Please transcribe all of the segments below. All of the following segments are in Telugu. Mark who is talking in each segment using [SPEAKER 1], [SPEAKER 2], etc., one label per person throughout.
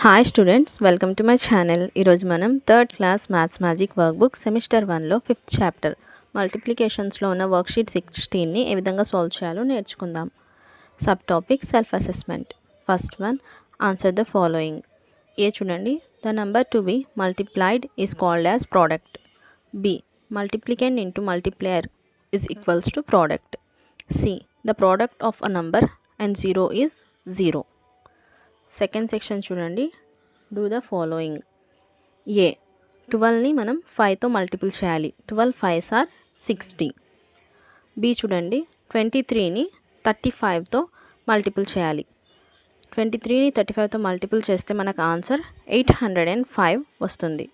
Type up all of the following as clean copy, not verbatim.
[SPEAKER 1] Hi students, welcome to my channel. ఈరోజు మనం third class maths magic workbook semester 1లో 5th చాప్టర్ మల్టిప్లికేషన్స్లో ఉన్న వర్క్షీట్ 16ని ఏ విధంగా సాల్వ్ చేయాలో నేర్చుకుందాం. Sub topic self assessment. First one, answer the following. A చూడండి, the number to be multiplied is called as product. B, multiplicand into multiplier is equals to product. C, the product of a number and zero is zero. Second section చూడండి, డూ ద ఫాలోయింగ్. ఏ, 12ని మనం 5తో మల్టిపుల్ చేయాలి. 12 5s ఆర్ 60. బి చూడండి, 23ని 35తో మల్టిపుల్ చేయాలి. 23ని 35తో మల్టిపుల్ చేస్తే మనకు ఆన్సర్ 805 వస్తుంది.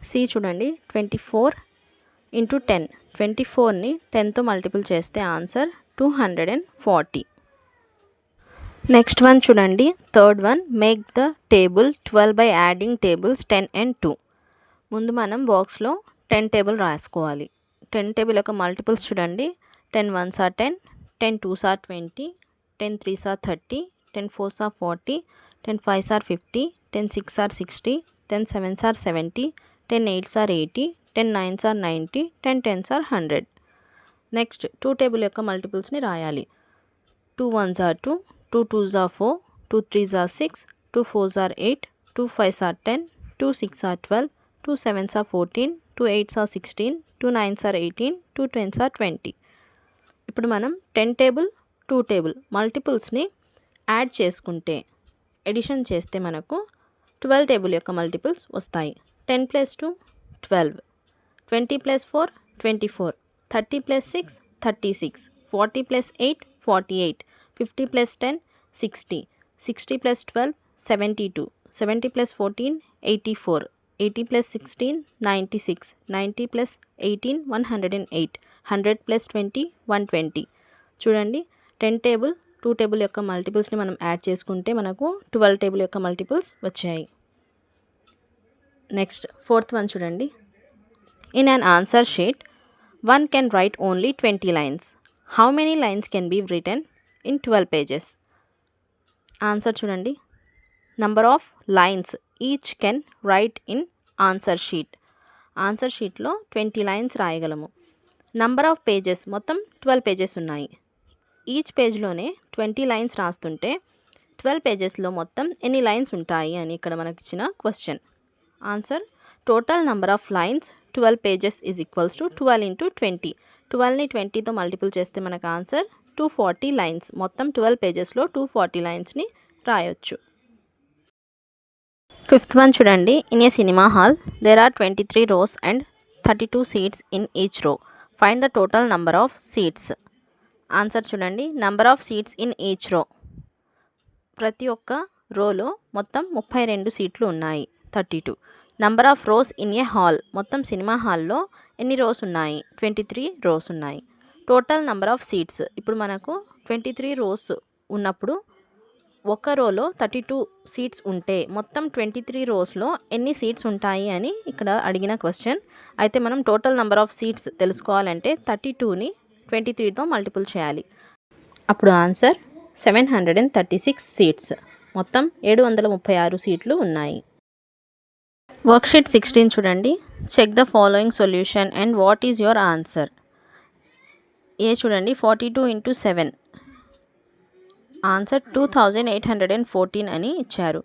[SPEAKER 1] సి చూడండి, 24 ఇంటూ 10. 24ని 10తో మల్టిపుల్ చేస్తే ఆన్సర్ 240. నెక్స్ట్ వన్ చూడండి, third one, make the table 12 by adding tables 10 and 2. ముందు మనం బాక్స్లో 10 టేబుల్ రాసుకోవాలి. 10 టేబుల్ యొక్క మల్టిపుల్స్ చూడండి, 10 1s are 10, 10 2s are 20, 10 3s are 30, 10 4s are 40, 10 5s are 50, 10 6s are 60, 10 7s are 70, 10 8s are 80, 10 9s are 90, 10 10s are 100. Next 2 table యొక్క మల్టిపుల్స్ని రాయాలి. 2 1s are 2, 2 2s are 4, 2 3s are 6, 2 4s are 8, 2 5s are 10, 2 6 are 12, 2 7s are 14, 2 8s are 16, 2 9s are 18, 2 10s are 20. ఇప్పుడు మనం 10 టేబుల్ 2 టేబుల్ మల్టిపుల్స్ని యాడ్ చేసుకుంటే, ఎడిషన్ చేస్తే మనకు 12 టేబుల్ యొక్క మల్టిపుల్స్ వస్తాయి. 10 + 2 12, 20 + 4 24, 30 + 6 36, 40 + 8 48, 50 + 10 60, 60 + 12 72, 70 + 14 84, 80 + 16 96, 90 + 18 108, 100 + 20 120. చూడండి, 10 టేబుల్ 2 టేబుల్ యొక్క మల్టిపుల్స్ని మనం యాడ్ చేసుకుంటే మనకు 12 టేబుల్ యొక్క మల్టిపుల్స్ వచ్చాయి. నెక్స్ట్ ఫోర్త్ వన్ చూడండి, in an answer sheet one can write only 20 lines. How many lines can be written in 12 pages? Answer చూడండి, number of lines each can write in answer sheet. Answer షీట్లో 20 లైన్స్ రాయగలము. నంబర్ ఆఫ్ పేజెస్ మొత్తం 12 పేజెస్ ఉన్నాయి. ఈచ్ పేజ్లోనే 20 లైన్స్ రాస్తుంటే 12 పేజెస్లో మొత్తం ఎన్ని లైన్స్ ఉంటాయి అని ఇక్కడ మనకి ఇచ్చిన question. Answer, total number of lines 12 pages is equals to 12 into 20. 12ని 20తో మల్టిపుల్ చేస్తే మనకు ఆన్సర్ 240 లైన్స్. మొత్తం 12 పేజెస్లో 240 లైన్స్ని రాయొచ్చు. ఫిఫ్త్ వన్ చూడండి, in a cinema hall there are 23 rows and 32 seats in each row. Find the total number of seats. Answer చూడండి, number of seats in each row. ప్రతి ఒక్క రోలో మొత్తం 32 సీట్లు ఉన్నాయి, 32. Number of rows in a hall, మొత్తం సినిమా హాల్లో ఎన్ని రోస్ ఉన్నాయి, 23 రోస్ ఉన్నాయి. టోటల్ నంబర్ ఆఫ్ సీట్స్, ఇప్పుడు మనకు 23 రోస్ ఉన్నప్పుడు ఒక రోలో 32 సీట్స్ ఉంటే మొత్తం 23 రోస్లో ఎన్ని సీట్స్ ఉంటాయి అని ఇక్కడ అడిగిన క్వశ్చన్. అయితే మనం టోటల్ నంబర్ ఆఫ్ సీట్స్ తెలుసుకోవాలంటే 32ని 23తో మల్టిపుల్ చేయాలి. అప్పుడు ఆన్సర్ 736 సీట్స్. మొత్తం 736 సీట్లు ఉన్నాయి. వర్క్షీట్ 16 చూడండి, check the following solution and what is your answer. A చూడండి, 42 ఇంటూ 7 ఆన్సర్ 2814 అని ఇచ్చారు.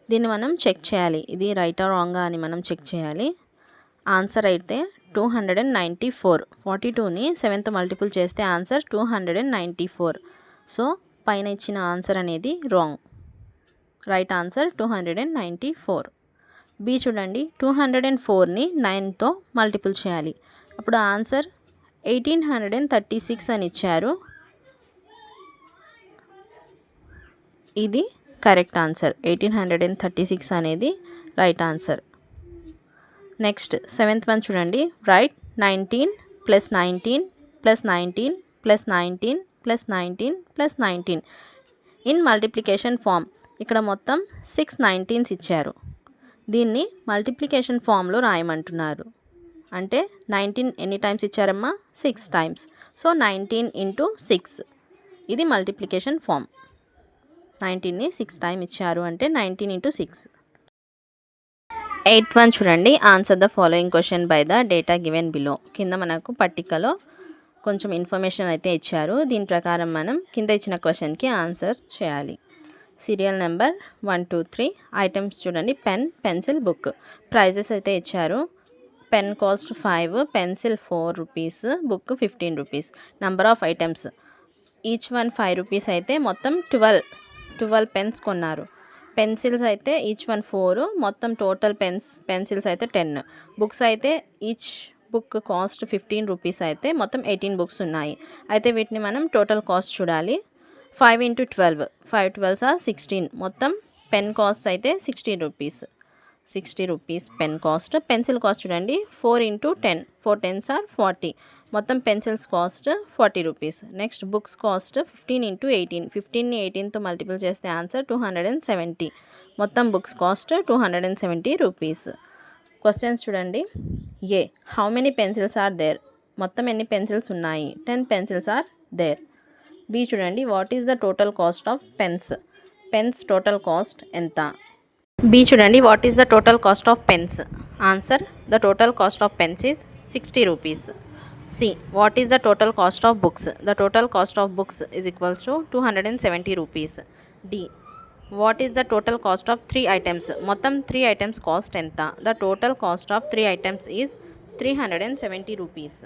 [SPEAKER 1] దీన్ని మనం చెక్ చేయాలి, ఇది రైటా రాంగా అని మనం చెక్ చేయాలి. ఆన్సర్ అయితే 294. 42ని 7తో మల్టిపుల్ చేస్తే ఆన్సర్ 294. సో పైన ఇచ్చిన ఆన్సర్ అనేది రాంగ్. Right answer 294. బి చూడండి, 204ని 9తో మల్టిపుల్ చేయాలి. అప్పుడు ఆన్సర్ 1836 అని ఇచ్చారు. ఇది కరెక్ట్ ఆన్సర్. 1836 అనేది right answer. Next 7th one చూడండి, రైట్ 19 + 19 + 19 + 19 + 19 + 19 ఇన్ మల్టిప్లికేషన్ ఫామ్. ఇక్కడ మొత్తం 6 19s ఇచ్చారు. దీన్ని మల్టిప్లికేషన్ ఫామ్లో రాయమంటున్నారు. అంటే 19 ఎన్ని టైమ్స్ ఇచ్చారమ్మా, 6 టైమ్స్. సో 19 ఇంటూ 6 ఇది మల్టిప్లికేషన్ ఫామ్. 19ని 6 టైమ్ ఇచ్చారు అంటే 19 × 6. 8th వన్ చూడండి. Answer the following question by the data given below. కింద మనకు పట్టికలో కొంచెం ఇన్ఫర్మేషన్ అయితే ఇచ్చారు. దీని ప్రకారం మనం కింద ఇచ్చిన క్వశ్చన్కి ఆన్సర్ చేయాలి. Serial number 1, 2, 3. ఐటమ్స్ చూడండి. Pen, pencil, book. ప్రైజెస్ అయితే ఇచ్చారు. Pen cost 5, pencil 4 rupees, book 15 rupees. Number of items each one 5 rupees అయితే మొత్తం 12 పెన్స్ కొన్నారు. పెన్సిల్స్ అయితే ఈచ్ వన్ 4, మొత్తం టోటల్ పెన్సిల్స్ అయితే 10. బుక్స్ అయితే ఈచ్ బుక్ కాస్ట్ 15 రూపీస్ అయితే మొత్తం 18 బుక్స్ ఉన్నాయి. అయితే వీటిని మనం టోటల్ కాస్ట్ చూడాలి. 5 × 12, 5 12s are 16. మొత్తం పెన్ కాస్ట్ అయితే 60 rupees. 60 rupees pen cost. Pencil cost చూడండి. 4 × 10, 4 10s are 40. మొత్తం pencils cost 40 rupees. Next books cost 15 × 18. 15ని 18తో మల్టిపుల్ చేస్తే ఆన్సర్ 270. మొత్తం బుక్స్ కాస్ట్ 270 రూపీస్. క్వశ్చన్స్ చూడండి. A how many pencils are there. మొత్తం ఎన్ని పెన్సిల్స్ ఉన్నాయి. 10 పెన్సిల్స్ ఆర్ దేర్. బి చూడండి. What is the total cost of pens. Pens total cost ఎంత. బి చూడండి. What is the total cost of pens. Answer the total cost of pens is 60 rupees. C what is the total cost of books. The total cost of books is equals to 270 rupees. D what is the total cost of 3 items. మొత్తం 3 ఐటమ్స్ కాస్ట్ ఎంత. The total cost of 3 items is 370 rupees.